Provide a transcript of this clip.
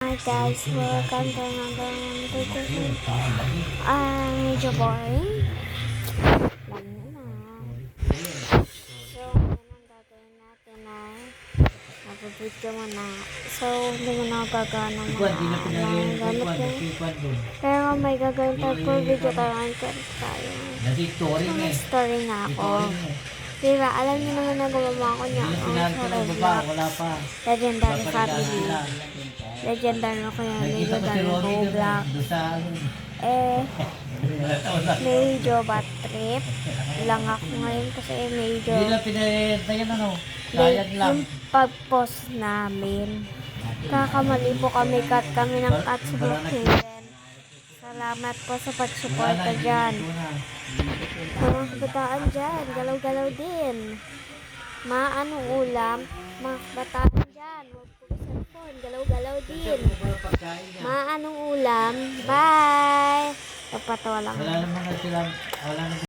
Hi guys, welcome to another video. Medyo boring. Alam niyo na. So, ngayon ang gagawin natin ay mag-video muna. So, hindi mo na ako gagawa ng mga gamit yun. Pero may gagawin tayo for video tayo. So, may story na ako. Diba, alam niyo naman na gumawa ko niya ang Roblox. Legendary family. Legendary ko yan. Legendary Roblox. Medyo bad trip lang ako ngayon kasi medyo yung pag-post namin. Kakamali po kami, cut kami ng cut sa Brookhaven. Salamat po sa pag-suporta dyan. Mga kabataan dyan, galaw-galaw din. Anong ulam? Mga kabataan dyan, huwag po cellphone, galaw-galaw din. Anong ulam? Bye! Napatawa lang. Wala naman na silang, wala naman